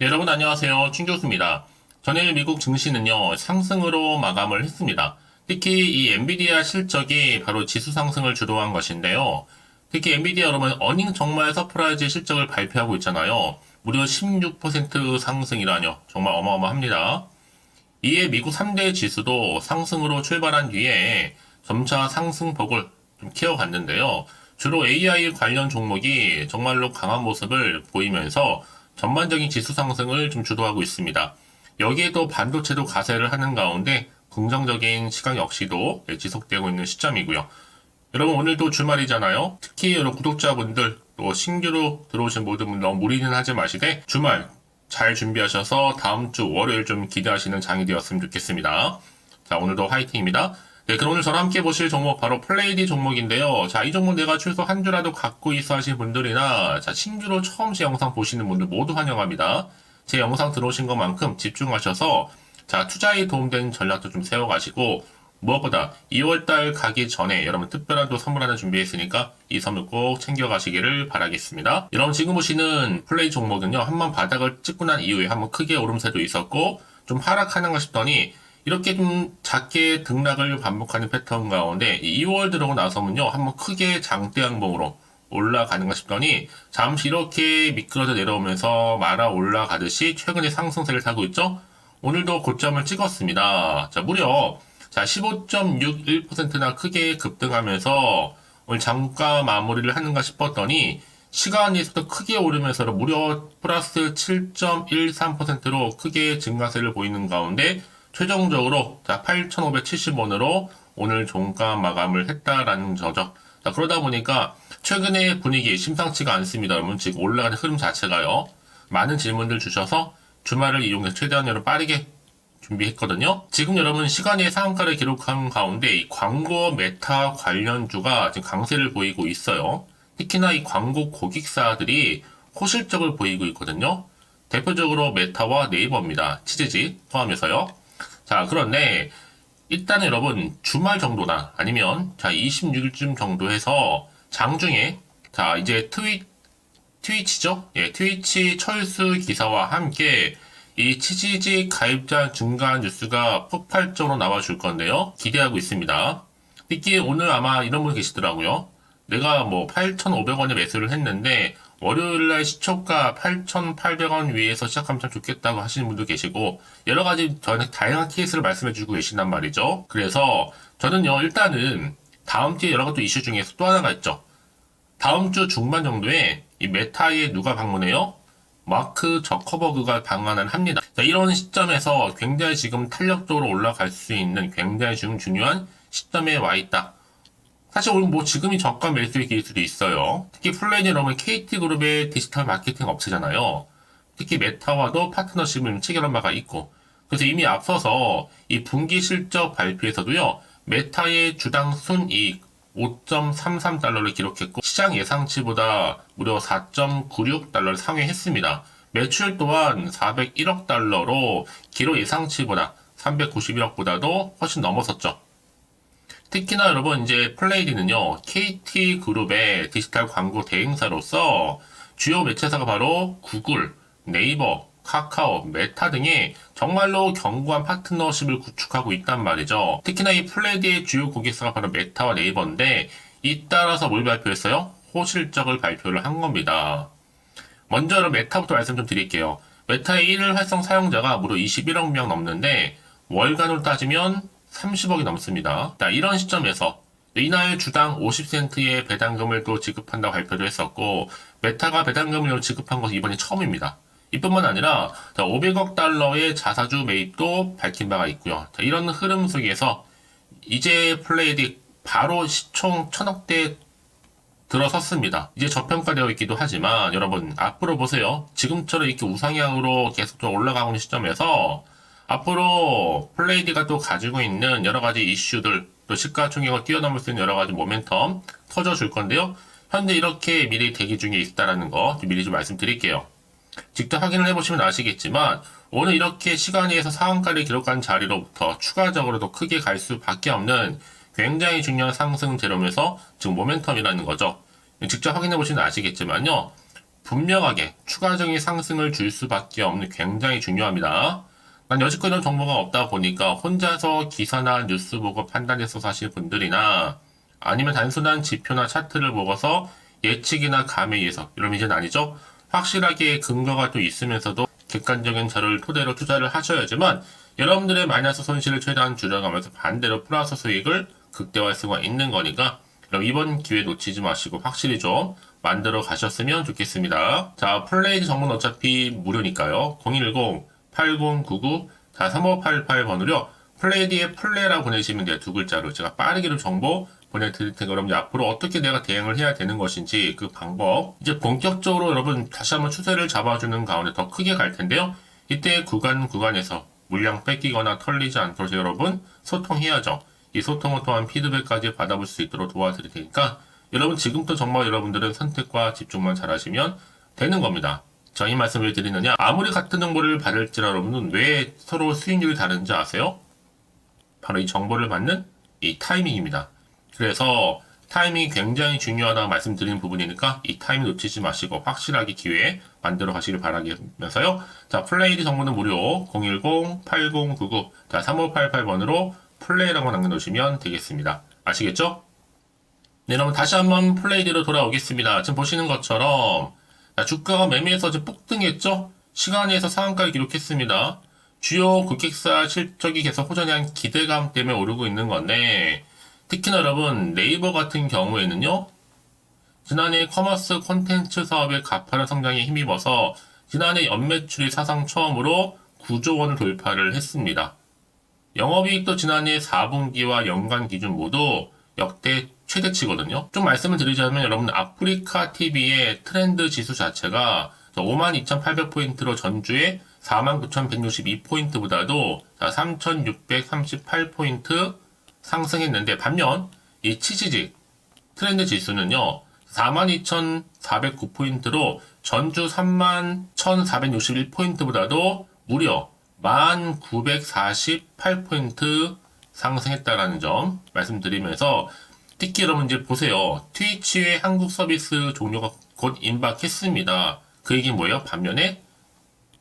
네, 여러분 안녕하세요. 충교수입니다. 전일 미국 증시는요, 상승으로 마감을 했습니다. 특히 이 엔비디아 실적이 바로 지수 상승을 주도한 것인데요. 특히 엔비디아 여러분 어닝 정말 서프라이즈 실적을 발표하고 있잖아요. 무려 16% 상승이라뇨. 정말 어마어마합니다. 이에 미국 3대 지수도 상승으로 출발한 뒤에 점차 상승폭을 좀 키워갔는데요. 주로 AI 관련 종목이 정말로 강한 모습을 보이면서 전반적인 지수 상승을 좀 주도하고 있습니다. 여기에도 반도체도 가세를 하는 가운데 긍정적인 시각 역시도 지속되고 있는 시점이고요. 여러분 오늘도 주말이잖아요. 특히 여러분 구독자분들 또 신규로 들어오신 모든 분들 너무 무리는 하지 마시되 주말 잘 준비하셔서 다음 주 월요일 좀 기대하시는 장이 되었으면 좋겠습니다. 자, 오늘도 화이팅입니다. 네, 그럼 오늘 저랑 함께 보실 종목 바로 플레이디 종목인데요. 자, 이 종목 내가 최소 한 주라도 갖고 있어 하신 분들이나 자, 신규로 처음 제 영상 보시는 분들 모두 환영합니다. 제 영상 들어오신 것만큼 집중하셔서 자, 투자에 도움되는 전략도 좀 세워가시고 무엇보다 2월달 가기 전에 여러분 특별한 또 선물 하나 준비했으니까 이 선물 꼭 챙겨가시기를 바라겠습니다. 여러분 지금 보시는 플레이 종목은요. 한번 바닥을 찍고 난 이후에 한번 크게 오름세도 있었고 좀 하락하는가 싶더니 이렇게 좀 작게 등락을 반복하는 패턴 가운데 2월 들어오고 나서는요. 한번 크게 장대 양봉으로 올라가는가 싶더니 잠시 이렇게 미끄러져 내려오면서 말아 올라가듯이 최근에 상승세를 타고 있죠. 오늘도 고점을 찍었습니다. 자, 무려 자, 15.61%나 크게 급등하면서 오늘 장가 마무리를 하는가 싶었더니 시간에서도 크게 오르면서 무려 플러스 7.13%로 크게 증가세를 보이는 가운데 최종적으로 자, 8,570원으로 오늘 종가 마감을 했다라는 거죠. 자, 그러다 보니까 최근의 분위기 심상치가 않습니다. 여러분 지금 올라가는 흐름 자체가요. 많은 질문들 주셔서 주말을 이용해서 최대한 여러분 빠르게 준비했거든요. 지금 여러분 시간의 상한가를 기록한 가운데 이 광고 메타 관련주가 지금 강세를 보이고 있어요. 특히나 이 광고 고객사들이 호실적을 보이고 있거든요. 대표적으로 메타와 네이버입니다. 치즈지 포함해서요. 자, 그런데 일단 여러분 주말 정도나 아니면 자 26일쯤 정도 해서 장중에 자 이제 트위치죠? 예, 트위치 철수 기사와 함께 이 치지지 가입자 증가 뉴스가 폭발적으로 나와줄 건데요. 기대하고 있습니다. 특히 오늘 아마 이런 분 계시더라고요. 내가 뭐 8,500원에 매수를 했는데 월요일날 시초가 8,800원 위에서 시작하면 참 좋겠다고 하시는 분도 계시고 여러 가지 저한테 다양한 케이스를 말씀해주고 계신단 말이죠. 그래서 저는요 일단은 다음 주에 여러 가지 이슈 중에서 또 하나가 있죠. 다음 주 중반 정도에 이 메타에 누가 방문해요? 마크 저커버그가 방한을 합니다. 자, 이런 시점에서 굉장히 지금 탄력적으로 올라갈 수 있는 굉장히 지금 중요한 시점에 와 있다. 사실 오늘 뭐 지금이 저가 매수의 기술이 있어요. 특히 플레이는 여러분 KT그룹의 디지털 마케팅 업체잖아요. 특히 메타와도 파트너십을 체결한 바가 있고 그래서 이미 앞서서 이 분기 실적 발표에서도요. 메타의 주당 순이익 5.33달러를 기록했고 시장 예상치보다 무려 4.96달러를 상회했습니다. 매출 또한 401억 달러로 기록 예상치보다 391억보다도 훨씬 넘어섰죠. 특히나 여러분 이제 플레이디는요 KT그룹의 디지털 광고 대행사로서 주요 매체사가 바로 구글, 네이버, 카카오, 메타 등의 정말로 견고한 파트너십을 구축하고 있단 말이죠. 특히나 이 플레이디의 주요 고객사가 바로 메타와 네이버인데 잇따라서 뭘 발표했어요? 호실적을 발표를 한 겁니다. 먼저 메타부터 말씀 좀 드릴게요. 메타의 1일 활성 사용자가 무려 21억 명 넘는데 월간으로 따지면 30억이 넘습니다. 자, 이런 시점에서 이날 주당 50센트의 배당금을 또 지급한다고 발표를 했었고 메타가 배당금을 지급한 것은 이번이 처음입니다. 이뿐만 아니라 500억 달러의 자사주 매입도 밝힌 바가 있고요. 자, 이런 흐름 속에서 이제 플레이디 바로 시총 1000억대 들어섰습니다. 이제 저평가되어 있기도 하지만 여러분 앞으로 보세요. 지금처럼 이렇게 우상향으로 계속 좀 올라가고 있는 시점에서 앞으로 플레이디가 또 가지고 있는 여러 가지 이슈들 또 시가총액을 뛰어넘을 수 있는 여러 가지 모멘텀 터져줄 건데요. 현재 이렇게 미래 대기 중에 있다라는 거 미리 좀 말씀드릴게요. 직접 확인을 해보시면 아시겠지만 오늘 이렇게 시간에서 상한가를 기록한 자리로부터 추가적으로도 크게 갈 수밖에 없는 굉장히 중요한 상승 재료면서 지금 모멘텀이라는 거죠. 직접 확인해 보시면 아시겠지만요. 분명하게 추가적인 상승을 줄 수밖에 없는 굉장히 중요합니다. 난 여지껏 이런 정보가 없다 보니까 혼자서 기사나 뉴스 보고 판단해서 사실 분들이나 아니면 단순한 지표나 차트를 보고서 예측이나 감에 의해서 이런 이제는 아니죠. 확실하게 근거가 또 있으면서도 객관적인 자료를 토대로 투자를 하셔야지만 여러분들의 마이너스 손실을 최대한 줄여가면서 반대로 플러스 수익을 극대화할 수가 있는 거니까 그럼 이번 기회 놓치지 마시고 확실히 좀 만들어 가셨으면 좋겠습니다. 자, 플레이드 정보는 어차피 무료니까요. 010-8099-3588번으로 플레이드의 플레이라고 보내시면 돼요. 두 글자로. 제가 빠르게로 정보 보내드릴 테니까 여러분 앞으로 어떻게 내가 대응을 해야 되는 것인지 그 방법 이제 본격적으로 여러분 다시 한번 추세를 잡아주는 가운데 더 크게 갈 텐데요. 이때 구간에서 물량 뺏기거나 털리지 않도록 여러분 소통해야죠. 이 소통을 통한 피드백까지 받아볼 수 있도록 도와드릴 테니까 여러분 지금부터 정말 여러분들은 선택과 집중만 잘하시면 되는 겁니다. 저희 말씀을 드리느냐 아무리 같은 정보를 받을지라 여러분은 왜 서로 수익률이 다른지 아세요? 바로 이 정보를 받는 이 타이밍입니다. 그래서 타이밍이 굉장히 중요하다고 말씀드리는 부분이니까 이 타이밍 놓치지 마시고 확실하게 기회 만들어 가시길 바라면서요. 자, 플레이드 정보는 무료 010-8099-3588번으로 플레이라고 남겨놓으시면 되겠습니다. 아시겠죠? 네, 여러분 다시 한번 플레이드로 돌아오겠습니다. 지금 보시는 것처럼 주가가 매매에서 지금 폭등했죠? 시간에서 상한가를 기록했습니다. 주요 고객사 실적이 계속 호전에 한 기대감 때문에 오르고 있는 건데 특히나 여러분 네이버 같은 경우에는요. 지난해 커머스 콘텐츠 사업의 가파른 성장에 힘입어서 지난해 연매출이 사상 처음으로 9조 원을 돌파를 했습니다. 영업이익도 지난해 4분기와 연간 기준 모두 역대 최대치거든요. 좀 말씀을 드리자면 여러분 아프리카 TV의 트렌드 지수 자체가 52,800포인트로 전주에 49,162포인트보다도 3,638포인트 상승했는데 반면 이 치지직 트렌드 지수는요 42,409포인트로 전주 31,461포인트보다도 무려 1,948포인트 상승했다라는 점 말씀드리면서 특히 여러분 이제 보세요. 트위치의 한국 서비스 종료가 곧 임박했습니다. 그 얘기 뭐예요? 반면에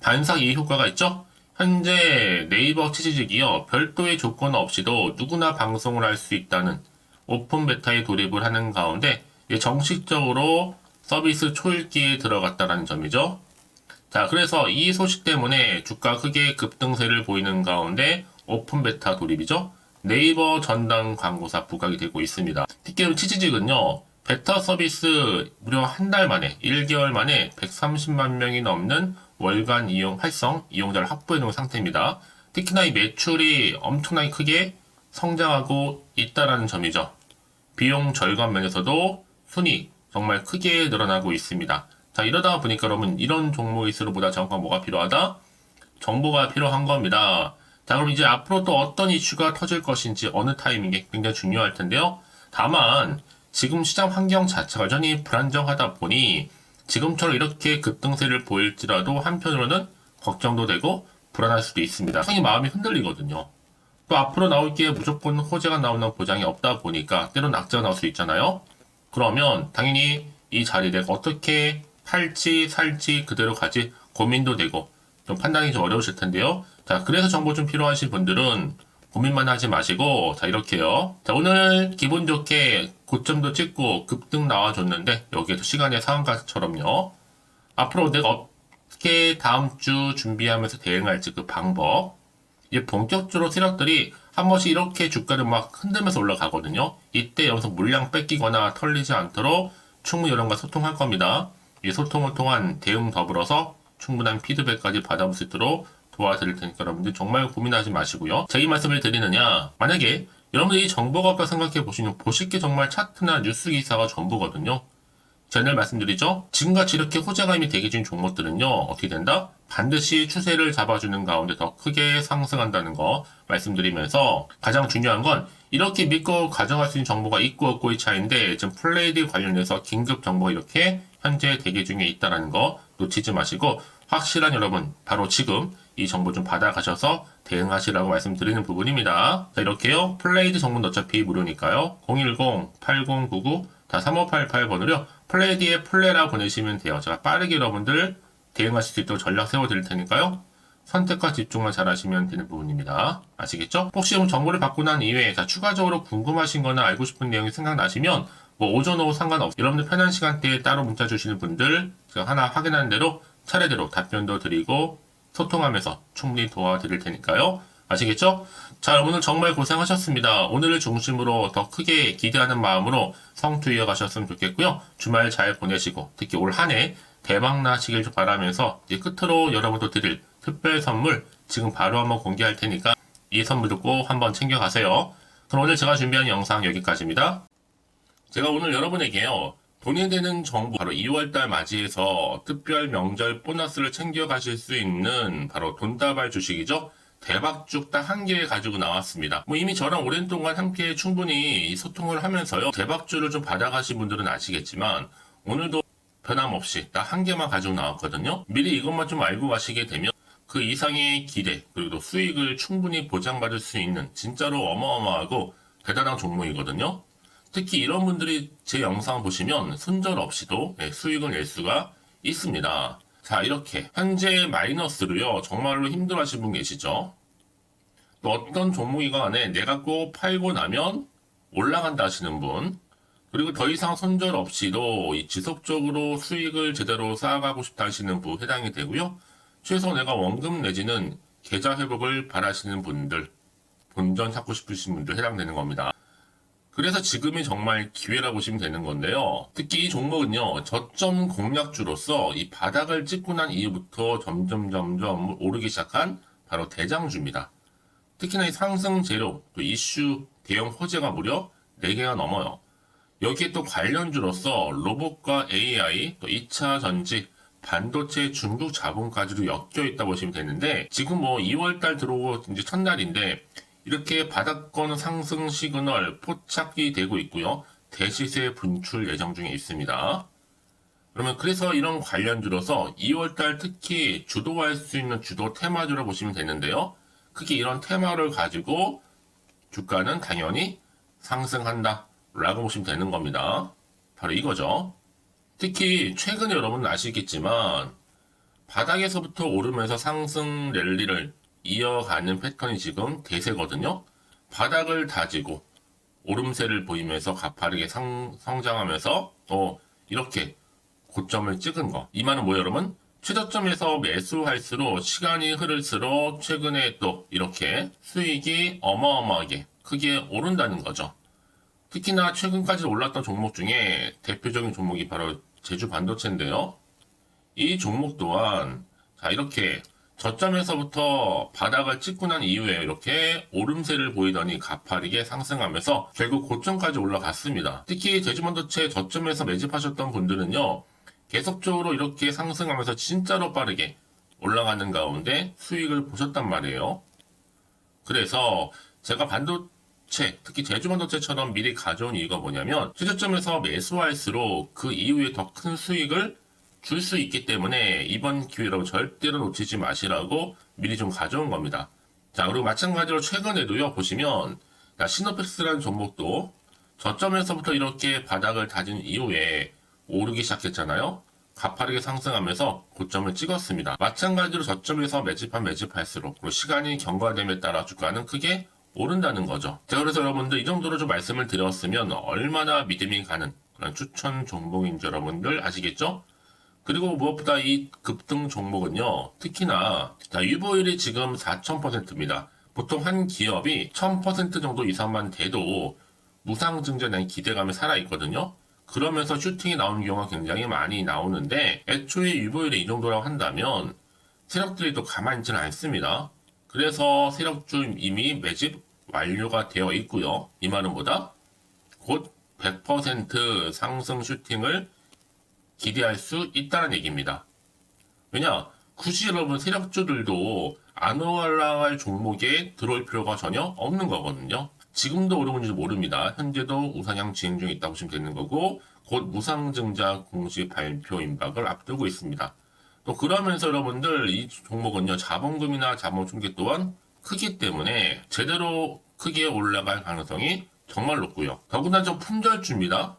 반사 이해 효과가 있죠? 현재 네이버 치즈직이요. 별도의 조건 없이도 누구나 방송을 할 수 있다는 오픈 베타에 돌입을 하는 가운데 정식적으로 서비스 초읽기에 들어갔다는 점이죠. 자, 그래서 이 소식 때문에 주가 크게 급등세를 보이는 가운데 오픈 베타 돌입이죠. 네이버 전담 광고사 부각이 되고 있습니다. 특히 치즈직은요. 베타 서비스 무려 한 달 만에 1개월 만에 130만 명이 넘는 월간 활성 이용자를 확보해 놓은 상태입니다. 특히나 이 매출이 엄청나게 크게 성장하고 있다라는 점이죠. 비용 절감 면에서도 순이익 정말 크게 늘어나고 있습니다. 자, 이러다 보니까 여러분 이런 종목일수록 보다 정확한 뭐가 필요하다? 정보가 필요한 겁니다. 자, 그럼 이제 앞으로 또 어떤 이슈가 터질 것인지 어느 타이밍에 굉장히 중요할 텐데요. 다만 지금 시장 환경 자체가 여전히 불안정하다 보니 지금처럼 이렇게 급등세를 보일지라도 한편으로는 걱정도 되고 불안할 수도 있습니다. 상당히 마음이 흔들리거든요. 또 앞으로 나올 게 무조건 호재가 나오는 보장이 없다 보니까 때론 악재가 나올 수 있잖아요. 그러면 당연히 이 자리에 내가 어떻게 팔지 살지 그대로 가지 고민도 되고 좀 판단이 좀 어려우실 텐데요. 자, 그래서 정보 좀 필요하신 분들은 고민만 하지 마시고 자, 이렇게요. 자, 오늘 기분 좋게 고점도 찍고 급등 나와줬는데 여기에도 시간의 상한가처럼요. 앞으로 내가 어떻게 다음 주 준비하면서 대응할지 그 방법. 이제 본격적으로 세력들이 한 번씩 이렇게 주가를 막 흔들면서 올라가거든요. 이때 여기서 물량 뺏기거나 털리지 않도록 충분히 여러분과 소통할 겁니다. 이 소통을 통한 대응 더불어서 충분한 피드백까지 받아볼 수 있도록 도와드릴 테니까 여러분들 정말 고민하지 마시고요. 제가 이 말씀을 드리느냐, 만약에 여러분들이 이 정보가 없다 생각해 보시면 보실 게 정말 차트나 뉴스 기사가 전부거든요. 제가 늘 말씀드리죠. 지금같이 이렇게 호재감이 대기 중인 종목들은요. 어떻게 된다? 반드시 추세를 잡아주는 가운데 더 크게 상승한다는 거 말씀드리면서 가장 중요한 건 이렇게 믿고 가져갈 수 있는 정보가 있고 없고의 차이인데 지금 플레이드 관련해서 긴급 정보가 이렇게 현재 대기 중에 있다는 거 놓치지 마시고 확실한 여러분 바로 지금 이 정보 좀 받아가셔서 대응하시라고 말씀드리는 부분입니다. 자, 이렇게요. 플레이드 정보는 어차피 무료니까요. 010-8099-3588번으로 플레이 뒤에 플레라 보내시면 돼요. 제가 빠르게 여러분들 대응하실 수 있도록 전략 세워드릴 테니까요. 선택과 집중만 잘 하시면 되는 부분입니다. 아시겠죠? 혹시 정보를 받고 난 이후에 추가적으로 궁금하신 거나 알고 싶은 내용이 생각나시면 뭐 오전 오후 상관없이 여러분들 편한 시간대에 따로 문자 주시는 분들 제가 하나 확인하는 대로 차례대로 답변도 드리고 소통하면서 충분히 도와드릴 테니까요. 아시겠죠? 자, 여러분들 정말 고생하셨습니다. 오늘을 중심으로 더 크게 기대하는 마음으로 성투 이어가셨으면 좋겠고요. 주말 잘 보내시고 특히 올 한 해 대박 나시길 바라면서 이제 끝으로 여러분도 드릴 특별 선물 지금 바로 한번 공개할 테니까 이 선물도 꼭 한번 챙겨가세요. 그럼 오늘 제가 준비한 영상 여기까지입니다. 제가 오늘 여러분에게요. 돈이 되는 정보 바로 2월달 맞이해서 특별 명절 보너스를 챙겨가실 수 있는 바로 돈다발 주식이죠. 대박죽 딱 한 개 가지고 나왔습니다. 뭐 이미 저랑 오랜 동안 함께 충분히 소통을 하면서요. 대박주를 좀 받아가신 분들은 아시겠지만 오늘도 변함없이 딱 한 개만 가지고 나왔거든요. 미리 이것만 좀 알고 가시게 되면 그 이상의 기대 그리고 수익을 충분히 보장받을 수 있는 진짜로 어마어마하고 대단한 종목이거든요. 특히 이런 분들이 제 영상 보시면 손절 없이도 수익을 낼 수가 있습니다. 자, 이렇게 현재 마이너스로요. 정말로 힘들어하시는 분 계시죠? 또 어떤 종목이건 간에 내가 꼭 팔고 나면 올라간다 하시는 분, 그리고 더 이상 손절 없이도 지속적으로 수익을 제대로 쌓아가고 싶다 하시는 분 해당이 되고요. 최소 내가 원금 내지는 계좌 회복을 바라시는 분들, 본전 찾고 싶으신 분들 해당되는 겁니다. 그래서 지금이 정말 기회라고 보시면 되는 건데요. 특히 이 종목은요, 저점 공략주로서 이 바닥을 찍고 난 이후부터 점점 오르기 시작한 바로 대장주입니다. 특히나 이 상승 재료, 또 이슈, 대형 호재가 무려 4개가 넘어요. 여기에 또 관련주로서 로봇과 AI, 또 2차 전지, 반도체 중국 자본까지도 엮여 있다 보시면 되는데, 지금 뭐 2월달 들어오고 이제 첫날인데, 이렇게 바닥권 상승 시그널 포착이 되고 있고요. 대시세 분출 예정 중에 있습니다. 그러면 그래서 이런 관련주로서 2월달 특히 주도할 수 있는 주도 테마주로 보시면 되는데요. 크게 이런 테마를 가지고 주가는 당연히 상승한다 라고 보시면 되는 겁니다. 바로 이거죠. 특히 최근에 여러분 아시겠지만 바닥에서부터 오르면서 상승 랠리를 이어가는 패턴이 지금 대세거든요. 바닥을 다지고 오름세를 보이면서 가파르게 성장하면서 이렇게 고점을 찍은 거. 이 말은 뭐예요, 여러분? 최저점에서 매수할수록 시간이 흐를수록 최근에 또 이렇게 수익이 어마어마하게 크게 오른다는 거죠. 특히나 최근까지 올랐던 종목 중에 대표적인 종목이 바로 제주 반도체인데요. 이 종목 또한 자 이렇게 저점에서부터 바닥을 찍고 난 이후에 이렇게 오름세를 보이더니 가파르게 상승하면서 결국 고점까지 올라갔습니다. 특히 제주반도체 저점에서 매집하셨던 분들은요. 계속적으로 이렇게 상승하면서 진짜로 빠르게 올라가는 가운데 수익을 보셨단 말이에요. 그래서 제가 반도체, 특히 제주반도체처럼 미리 가져온 이유가 뭐냐면 최저점에서 매수할수록 그 이후에 더 큰 수익을 줄 수 있기 때문에 이번 기회로 절대로 놓치지 마시라고 미리 좀 가져온 겁니다. 자, 그리고 마찬가지로 최근에도요, 보시면, 시노펙스라는 종목도 저점에서부터 이렇게 바닥을 다진 이후에 오르기 시작했잖아요. 가파르게 상승하면서 고점을 찍었습니다. 마찬가지로 저점에서 매집할수록 그리고 시간이 경과됨에 따라 주가는 크게 오른다는 거죠. 자, 그래서 여러분들 이 정도로 좀 말씀을 드렸으면 얼마나 믿음이 가는 그런 추천 종목인지 여러분들 아시겠죠? 그리고 무엇보다 이 급등 종목은요, 특히나, 유보율이 지금 4000%입니다. 보통 한 기업이 1000% 정도 이상만 돼도 무상증자에 대한 기대감이 살아있거든요. 그러면서 슈팅이 나오는 경우가 굉장히 많이 나오는데, 애초에 유보율이 이 정도라고 한다면, 세력들이 또 가만히 있지는 않습니다. 그래서 세력주 이미 매집 완료가 되어 있고요. 이 말은 뭐다? 곧 100% 상승 슈팅을 기대할 수 있다는 얘기입니다. 왜냐? 굳이 여러분 세력주들도 안 올라갈 종목에 들어올 필요가 전혀 없는 거거든요. 지금도 오르는지 모릅니다. 현재도 우상향 진행 중에 있다고 보시면 되는 거고 곧 무상증자 공시 발표 임박을 앞두고 있습니다. 또 그러면서 여러분들 이 종목은요. 자본금이나 자본 충격 또한 크기 때문에 제대로 크게 올라갈 가능성이 정말 높고요. 더구나 좀 품절주입니다.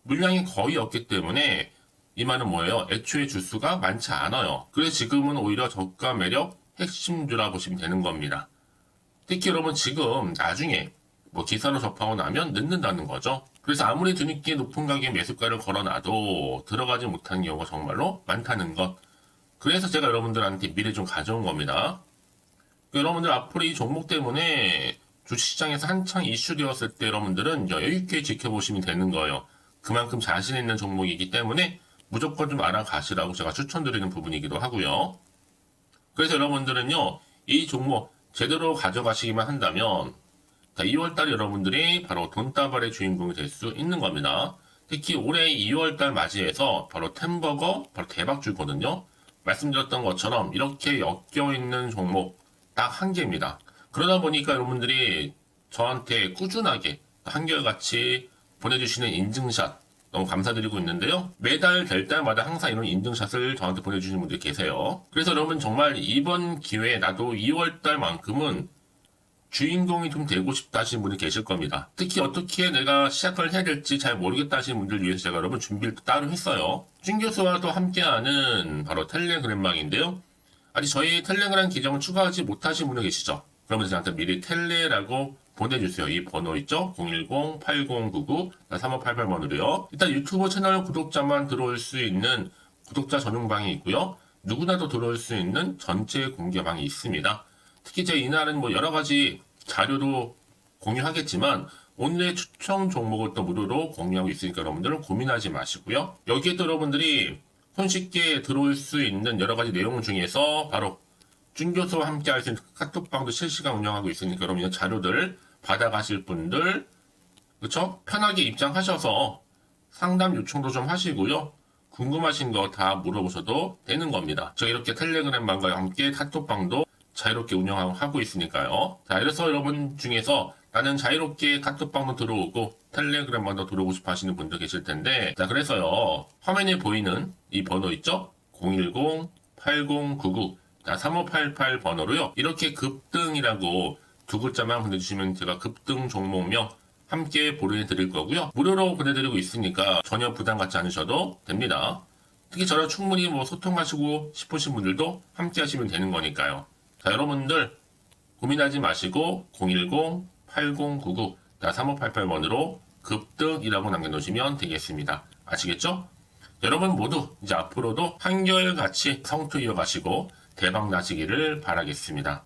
물량이 거의 없기 때문에 이 말은 뭐예요? 애초에 주수가 많지 않아요. 그래서 지금은 오히려 저가 매력 핵심주라 보시면 되는 겁니다. 특히 여러분 지금 나중에 뭐 기사로 접하고 나면 늦는다는 거죠. 그래서 아무리 뒤늦게 높은 가격에 매수가를 걸어놔도 들어가지 못하는 경우가 정말로 많다는 것. 그래서 제가 여러분들한테 미리 좀 가져온 겁니다. 여러분들 앞으로 이 종목 때문에 주식시장에서 한창 이슈되었을 때 여러분들은 여유있게 지켜보시면 되는 거예요. 그만큼 자신 있는 종목이기 때문에 무조건 좀 알아가시라고 제가 추천드리는 부분이기도 하고요. 그래서 여러분들은요, 이 종목 제대로 가져가시기만 한다면 2월달 여러분들이 바로 돈다발의 주인공이 될 수 있는 겁니다. 특히 올해 2월달 맞이해서 바로 템버거 바로 대박주거든요. 말씀드렸던 것처럼 이렇게 엮여있는 종목 딱 한 개입니다. 그러다 보니까 여러분들이 저한테 꾸준하게 한결같이 보내주시는 인증샷 너무 감사드리고 있는데요. 매달 될 때마다 항상 이런 인증샷을 저한테 보내주시는 분들이 계세요. 그래서 여러분 정말 이번 기회에 나도 2월달만큼은 주인공이 좀 되고 싶다 하시는 분이 계실 겁니다. 특히 어떻게 내가 시작을 해야 될지 잘 모르겠다 하시는 분들 위해서 제가 여러분 준비를 따로 했어요. 준 교수와도 함께하는 바로 텔레그램망인데요. 아직 저희 텔레그램 계정을 추가하지 못하신 분들 계시죠? 그러면 저한테 미리 텔레라고 보내주세요. 이 번호 있죠? 010-8099-3588번으로요. 일단 유튜브 채널 구독자만 들어올 수 있는 구독자 전용방이 있고요. 누구나도 들어올 수 있는 전체 공개방이 있습니다. 특히 제 이날은 뭐 여러 가지 자료도 공유하겠지만 오늘의 추천 종목을 또 무료로 공유하고 있으니까 여러분들은 고민하지 마시고요. 여기에 또 여러분들이 손쉽게 들어올 수 있는 여러 가지 내용 중에서 바로 준교수와 함께 할 수 있는 카톡방도 실시간 운영하고 있으니까 여러분 이 자료들 받아가실 분들 그쵸? 편하게 입장하셔서 상담 요청도 좀 하시고요. 궁금하신 거 다 물어보셔도 되는 겁니다. 저 이렇게 텔레그램방과 함께 카톡방도 자유롭게 운영하고 있으니까요. 자, 이래서 여러분 중에서 나는 자유롭게 카톡방도 들어오고 텔레그램방도 들어오고 싶어 하시는 분들 계실 텐데, 자, 그래서요, 화면에 보이는 이 번호 있죠? 010-8099-3588 번호로요, 이렇게 급등이라고 두 글자만 보내주시면 제가 급등 종목명 함께 보내드릴 거고요. 무료로 보내드리고 있으니까 전혀 부담 갖지 않으셔도 됩니다. 특히 저랑 충분히 뭐 소통하시고 싶으신 분들도 함께 하시면 되는 거니까요. 자, 여러분들 고민하지 마시고 010-8099-3588번으로 급등이라고 남겨놓으시면 되겠습니다. 아시겠죠? 여러분 모두 이제 앞으로도 한결같이 성투 이어가시고 대박 나시기를 바라겠습니다.